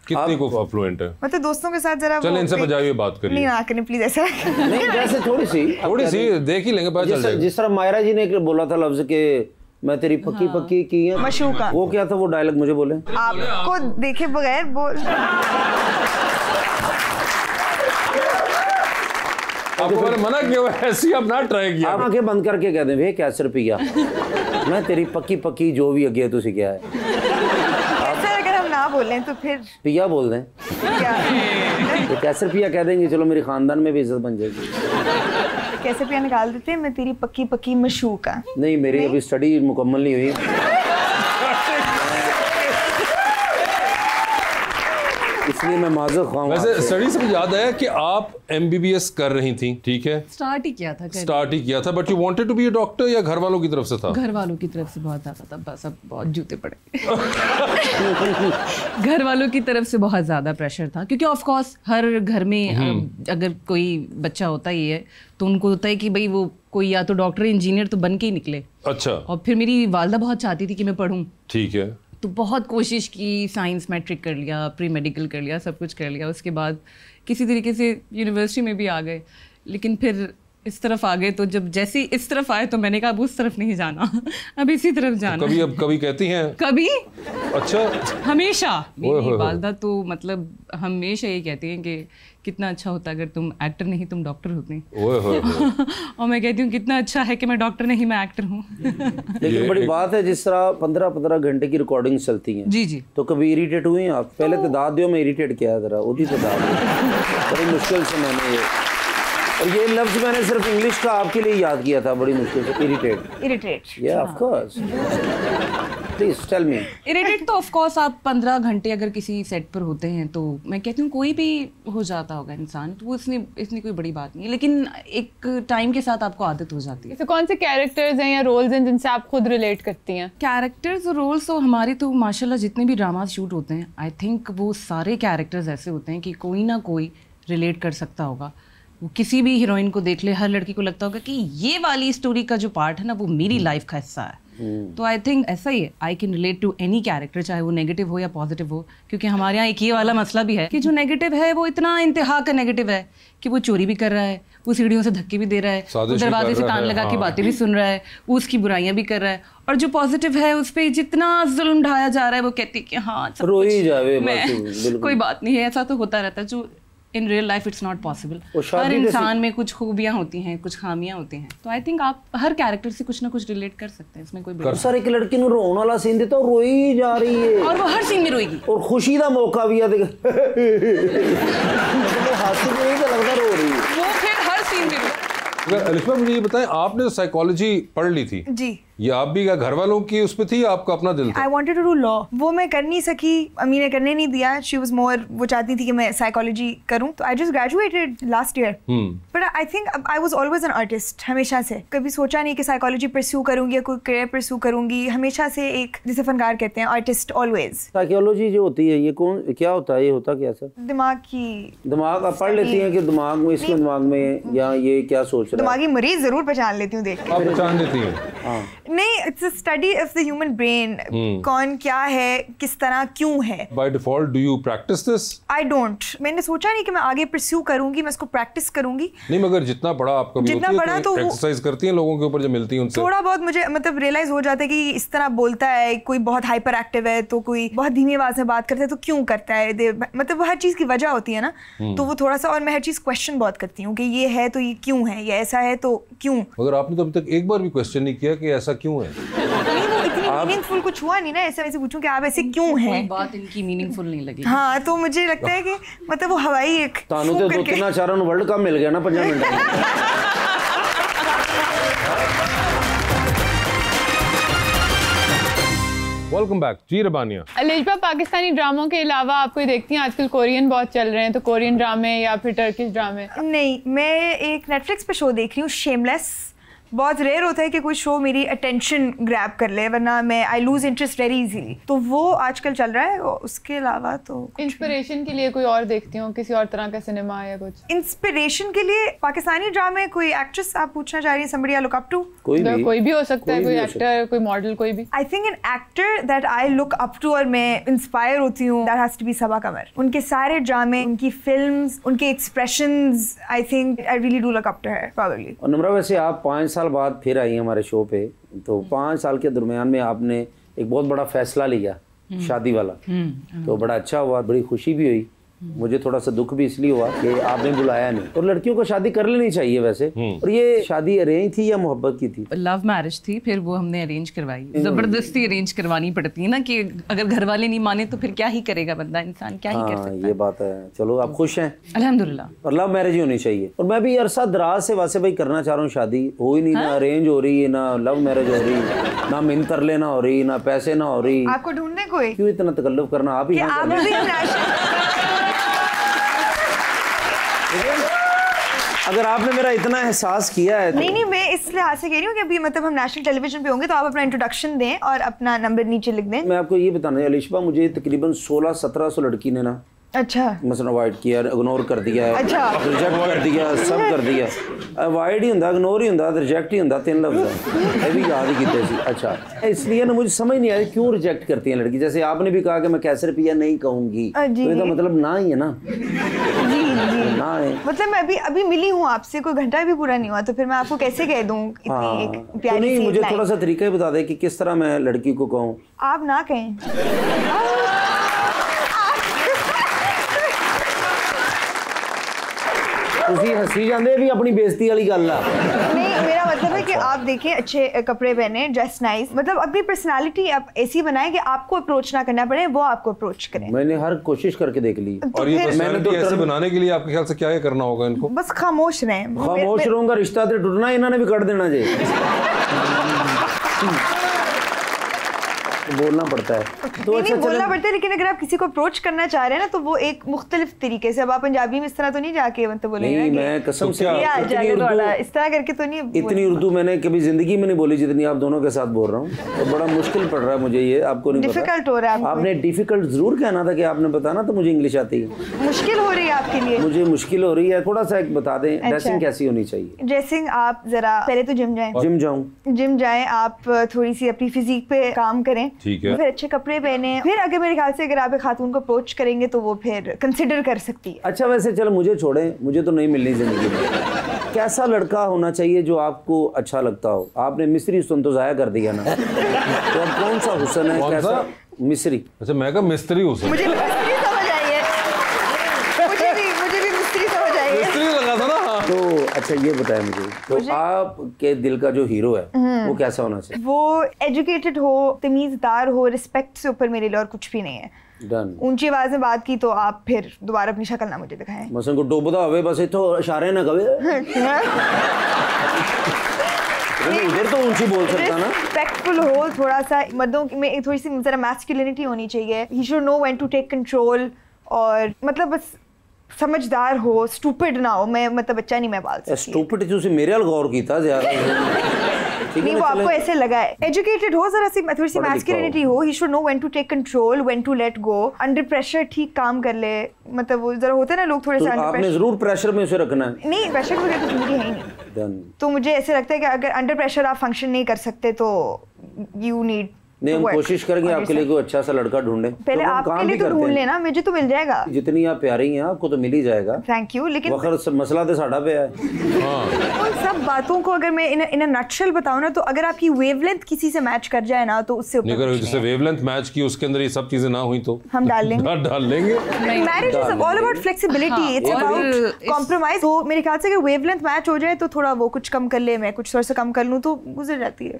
कितनी को फ्लुएंट है? मतलब दोस्तों के साथ जरा चल इनसे बजाइए बात करिए। नहीं ना करें प्लीज ऐसा। नहीं जैसे थोड़ी सी देख ही लेंगे, पता चल जाएगा। जिस तरह मायरा जी ने बोला था लफ्ज के मैं तेरी पक्की पक्की की है मशूका, वो क्या था वो डायलॉग मुझे बोले। आपको देखे बगैर बोल आपको मैंने मना किया ऐसी आप ना ट्राई किया। आप आंखें बंद करके कह दें भाई कैसे रुपया मैं तेरी पक्की पक्की जो भी अगे तुझे क्या है। ऐसा अगर हम ना बोलें तो फिर पिया बोल दें तो कैसे रुपया कह देंगे, चलो मेरे खानदान में भी इज्जत बन जाएगी। कैसे पिया निकाल देते हैं मैं तेरी पक्की पक्की मशूका। नहीं मेरी अभी स्टडी मुकम्मल नहीं हुई। इसलिए मैं माजूर खाऊंगा। वैसे स्टडी से मुझे याद आया कि आप MBBS कर रही थी, ठीक है? स्टार्ट ही किया था but you wanted to be a doctor या घर वालों की तरफ से था? घर वालों की तरफ से बहुत ज़्यादा था, बस अब बहुत जूते पड़े। घर वालों की तरफ से बहुत ज़्यादा प्रेशर था क्योंकि ऑफ कोर्स हर घर में अगर कोई बच्चा होता ही है तो उनको होता है कि भाई वो कोई या तो डॉक्टर इंजीनियर तो बन के ही निकले। अच्छा। और फिर मेरी वालदा बहुत चाहती थी कि मैं पढूं। ठीक है। तो बहुत कोशिश की, साइंस मैट्रिक कर लिया, प्री मेडिकल कर लिया, सब कुछ कर लिया। उसके बाद किसी तरीके से यूनिवर्सिटी में भी आ गए, लेकिन फिर इस तरफ आ गए तो जब जैसे इस तरफ आए तो मैंने कहा अब उस तरफ नहीं जाना, अब इसी तरफ जाना। तो कभी कहती हैं? कभी। अच्छा। हमेशा मेरी वालदा तो मतलब हमेशा ये कहती हैं कि कितना अच्छा होता अगर तुम एक्टर नहीं तुम डॉक्टर होते। और मैं कहती हूँ कितना अच्छा है कि मैं डॉक्टर नहीं मैं एक्टर हूँ। लेकिन बड़ी बात है जिस तरह 15-15 घंटे की रिकॉर्डिंग चलती हैं। जी जी। तो कभी इरिटेट हुई हैं आप? पहले तो दाद दियो, मैं इरिटेट किया जरा उठी तो दाद बड़ी मुश्किल से मैंने ये, और ये लफ्ज मैंने सिर्फ इंग्लिश का आपके लिए याद किया था बड़ी मुश्किल से। इरिटेट या of course please tell me. Irritate तो ऑफ कोर्स आप 15 घंटे अगर किसी सेट पर होते हैं तो मैं कहती हूँ कोई भी हो जाता होगा इंसान, तो वो इसमें कोई बड़ी बात नहीं है, लेकिन एक टाइम के साथ आपको आदत हो जाती है। तो कौन से कैरेक्टर्स हैं या रोल्स हैं जिनसे आप खुद रिलेट करती हैं? कैरेक्टर्स और रोल्स तो हमारे तो माशाल्लाह जितने भी ड्रामाज शूट होते हैं आई थिंक वो सारे कैरेक्टर्स ऐसे होते हैं कि कोई ना कोई रिलेट कर सकता होगा। वो किसी भी हीरोइन को देख ले, हर लड़की को लगता होगा कि ये वाली स्टोरी का जो पार्ट है ना वो मेरी लाइफ का हिस्सा है। तो आई थिंक ऐसा ही है, I can relate to any character, चाहे वो नेगेटिव हो या पॉजिटिव हो, क्योंकि हमारे यहाँ एक ये वाला मसला भी है कि जो नेगेटिव है वो इतना इंतहा का नेगेटिव है कि वो चोरी भी कर रहा है, वो सीढ़ियों से धक्के भी दे रहा है, वो दरवाजे से तान लगा के बातें भी सुन रहा है, वो उसकी बुराइयां भी कर रहा है, और जो पॉजिटिव है उस पर जितना जुल्म ढाया जा रहा है वो कहती है कि हाँ कोई बात नहीं है। ऐसा तो होता रहता है जो in real life it's not possible. हर इंसान में कुछ खूबियां होती हैं, कुछ खामियां होती हैं, तो आई थिंक आप हर कैरेक्टर से कुछ ना कुछ रिलेट कर सकते हैं, इसमें कोई सर एक लड़की ने रोने वाला सीन देता और रोई जा रही है, और वो हर सीन में रोएगी, और खुशी का मौका भी है हाथी को नहीं लगता रो रही है वो, फिर हर सीन में। अलिफ्बा मुझे ये बताएं, आपने तो साइकोलॉजी पढ़ ली थी जी, ये आप भी घर वालों की उस पे थी, आपका अपना दिल था? I wanted to do law, वो मैं कर नहीं सकी, अम्मी ने करने नहीं दिया। She was more, वो चाहती थी कि मैं साइकोलॉजी करूं, तो I just graduated last year. But I think I was always an artist, हमेशा से। कभी सोचा नहीं कि साइकोलॉजी परस्यू करूंगी या कोई करियर परस्यू करूंगी, हमेशा से एक जिसे फनकार कहते हैं, आर्टिस्ट ऑलवेज। साइकोलॉजी जो होती है ये कौन क्या होता है, ये होता क्या सर? दिमाग आप पढ़ लेती हैं कि दिमाग में, इसके दिमाग में या ये क्या सोच रहा है? दिमागी मरीज जरूर पहचान लेती हूँ, देख आप पहचान लेती हैं? नहीं, it's a study of the human brain, कौन क्या है, किस तरह, क्यों है। By default do you practice this? I don't, मैंने सोचा नहीं कि मैं आगे परस्यू करूंगी, मैं इसको प्रैक्टिस करूंगी। नहीं, मगर जितना बड़ा आपका भी जितना बड़ा तो एक्सरसाइज करती हैं लोगों के ऊपर जब मिलती हैं उनसे, थोड़ा बहुत मुझे मतलब रियलाइज हो जाता है कि इस तरह बोलता है, कोई बहुत हाइपर एक्टिव है तो कोई बहुत धीमी आवाज में बात करता है तो क्यों करता है, मतलब हर चीज की वजह होती है ना, तो वो थोड़ा सा, और मैं हर चीज क्वेश्चन बहुत करती हूँ कि ये है तो ये क्यों है, ये ऐसा है तो क्यों। मगर आपने तो अभी तक एक बार भी क्वेश्चन नहीं किया कि ऐसा क्यों है। इतनी मीनिंगफुल कुछ हुआ नहीं ना, ऐसे वैसे पूछूं कि आप ऐसे क्यों हैं, कोई बात इनकी मीनिंगफुल नहीं लगी। हाँ, तो मुझे लगता है कि मतलब वो हवाई एक तानु तो 2-3-4 वर्ल्ड कप मिल गया ना 5 मिनट में। वेलकम बैक जी रबानिया। अलिफ्बा, पाकिस्तानी ड्रामों के अलावा आप कोई देखती हैं? आजकल कोरियन बहुत चल रहे हैं, तो कोरियन ड्रामे या फिर टर्किश ड्रामे? नहीं, मैं एक नेटफ्लिक्स पे शो देख रही हूँ, शेमलेस, बहुत रेयर होता है कि कोई शो मेरी अटेंशन ग्रैब कर ले, वरना मैं I lose interest very easily. तो वो आजकल चल रहा है। उसके अलावा तो इंस्पिरेशन के लिए कोई और देखती हूँ, किसी और तरह का सिनेमा या कुछ? इंस्पिरेशन के लिए पाकिस्तानी ड्रामे, कोई एक्ट्रेस आप पूछना चाह रही हैं? somebody I look up to? कोई भी हो सकता है, कोई एक्टर, कोई मॉडल, कोई भी। I think an actor that I look up to और मैं इंस्पायर होती हूँ, that has to be सबा कमर। उनके सारे ड्रामे, उनकी फिल्म्स, उनके expressions, I think I really do look up to her probably। और नम्रा, वैसे आप 5 साल बाद फिर आई हमारे शो पे, तो 5 साल के दरमियान में आपने एक बहुत बड़ा फैसला लिया, शादी वाला। तो बड़ा अच्छा हुआ, बड़ी खुशी भी हुई। मुझे थोड़ा सा दुख भी इसलिए हुआ कि आपने बुलाया नहीं। और लड़कियों को शादी कर लेनी चाहिए वैसे। और ये शादी अरेंज थी या मोहब्बत की थी? लव मैरिज थी, फिर वो हमने अरेंज करवाई। जबरदस्ती अरेंज करवानी पड़ती है ना, कि अगर घर वाले नहीं माने तो फिर क्या ही करेगा बंदा, इंसान क्या ही कर सकता है। ये बात है। चलो, आप खुश हैं? अल्हम्दुलिल्लाह। और लव मैरिज ही होनी चाहिए। और मैं भी अरसा दराज से वासे भाई करना चाह रहा हूँ शादी, हो ही नहीं। ना अरेंज हो रही है, ना लव मैरिज हो रही, ना मिन्तर लेना हो रही, ना पैसे ना हो रही। आपको ढूंढने कोई? क्यों इतना तकल्लुफ करना? आप ही अगर आपने मेरा इतना एहसास किया है तो... नहीं, मैं इस लिहाज से कह रही हूँ कि अभी मतलब हम नेशनल टेलीविजन पे होंगे, तो आप अपना इंट्रोडक्शन दें और अपना नंबर नीचे लिख दें। मैं आपको ये बताना है अलिशबा, मुझे तकरीबन 1600-1700 लड़की ने ना अच्छा मसलन अवॉइड किया, इग्नोर कर दिया है, अच्छा रिजेक्ट कर दिया, सब कर दिया। अवॉइड ही होंदा, इग्नोर ही होंदा, रिजेक्ट ही होंदा, 3 लफ्ज़ है भी याद ही कीते सी। अच्छा, इसलिए ना मुझे समझ नहीं आया क्यों रिजेक्ट करती हैं लड़की। जैसे आपने भी कहा कि मैं कैसर पिया नहीं कहूँगी, तो इसका मतलब ना ही है ना। जी ना है, मतलब मैं अभी मिली हूँ आपसे, कोई घंटा भी पूरा नहीं हुआ, तो फिर मैं आपको कैसे कह दूँ इतनी एक प्यारी सी? मुझे थोड़ा सा तरीका ही बता दे कि किस तरह मैं लड़की को कहूँ। आप ना कहें। ਤੁਸੀਂ हसी ਜਾਂਦੇ भी अपनी बेइज्जती वाली गल आ। नहीं, मेरा मतलब है कि आप देखिए अच्छे कपड़े पहने, ड्रेस नाइस, मतलब अपनी पर्सनालिटी आप ऐसी बनाएं कि आपको अप्रोच ना करना पड़े, वो आपको अप्रोच करें। मैंने हर कोशिश करके देख ली। तो और ये पर्सनालिटी ऐसे बनाने के लिए आपके ख्याल से क्या करना होगा इनको? बस खामोश रहें। खामोश रहूंगा, रिश्ता तो टूटना, इन्होंने भी कर देना जी। बोलना पड़ता है तो नहीं, बोलना पड़ता है, लेकिन अगर आप किसी को अप्रोच करना चाह रहे हैं ना, तो वो एक मुख्तलिफ तरीके से। अब आप पंजाबी में इस तरह तो नहीं जाके मतलब बोलेंगे नहीं, मैं कसम से इस तरह करके तो नहीं। इतनी उर्दू मैंने कभी जिंदगी में नहीं बोली जितनी आप दोनों के साथ बोल रहा हूँ। तो बड़ा मुश्किल पड़ रहा है मुझे, ये आपको नहीं डिफिकल्ट हो रहा है। आपने डिफिकल्ट जरूर कहना था कि आपने बताना तो मुझे इंग्लिश आती है। मुश्किल हो रही है आपके लिए? मुझे मुश्किल हो रही है। थोड़ा सा एक बता दें, ड्रेसिंग कैसी होनी चाहिए? ड्रेसिंग आप जरा पहले तो जिम जाएं। जिम जाएं आप, थोड़ी सी अपनी फिजिक पे काम करें, ठीक है, फिर अच्छे कपड़े पहने, फिर अगर मेरे ख्याल से अगर आप एक खातून को अप्रोच करेंगे तो वो फिर कंसिडर कर सकती है। अच्छा, वैसे चलो मुझे छोड़ें, मुझे तो नहीं मिलनी जिंदगी में। कैसा लड़का होना चाहिए जो आपको अच्छा लगता हो? आपने मिस्री हुस्न तो जाया कर दिया ना, तो अब कौन सा हुस्न है? कैसा? मिस्री। अच्छा, मैं कहा मिस्त्री हुस्न। मुझे मिस्त्री समझ आई है, मुझे भी मिस्त्री समझ आई है। मिस्त्री लगा था ना। तो अच्छा ये बताएं मुझे, तो आपके दिल का जो हीरो है वो कैसा होना चाहिए? वो एजुकेटेड हो, तमीज़दार हो, रिस्पेक्ट से ऊपर मेरे लिए और कुछ भी नहीं है। डन। ऊंची आवाज में बात की तो आप फिर दोबारा अपनी शक्ल ना मुझे दिखाएं। मसन को डोबदा होवे, बस इतो इशारे ना कवे। उधर तो ऊंची बोल सकता ना। रिस्पेक्टफुल हो, थोड़ा सा मर्दों में थोड़ी सी जरा मैस्कुलिनिटी होनी चाहिए। He should know when to take control, और मतलब बस समझदार हो, स्टूपिड ना हो। मैं मतलब बच्चा नहीं मैं पाल सकती। स्टूपिड तुसी मेरे वाल गौर कीता ज़्यादा। नहीं, वो आपको ऐसे लगा है। एजुकेटेड हो, जरा सी थोड़ी सी मैस्कुलिनिटी हो। He should know when to take control, when to let go, under pressure ठीक काम कर ले। मतलब वो जरा होता है ना लोग थोड़े से अंडर प्रेशर। आपने जरूर प्रेशर में उसे रखना है। नहीं, प्रेशर वगैरह तो जिंदगी है ही नहीं। तो मुझे ऐसे लगता है कि अगर अंडर प्रेशर आप फंक्शन नहीं कर सकते तो यू नीड। नहीं, हम कोशिश करेंगे आपके लिए कोई अच्छा सा लड़का ढूंढे। पहले तो आपके लिए तो ढूंढ लेना, मुझे तो मिल जाएगा। जितनी आप प्यारी हैं आपको तो मिल ही जाएगा। Thank you. लेकिन वक्त मसला तो साढ़ा पे है। उन सब बातों को अगर मैं इन नटशेल बताऊं ना, तो अगर आपकी वेवलेंथ किसी से मैच कर जाए ना, तो उससे अगर जैसे वेवलेंथ मैच की उसके अंदर ये सब चीजें ना हुई तो हम डाल लेंगे। Marriage is all about flexibility, it's about compromise. तो मेरे ख्याल से अगर वेवलेंथ मैच हो जाए तो थोड़ा वो कुछ कम कर ले, मैं कुछ थोड़ा सा कम कर लूं, तो गुजर जाती है।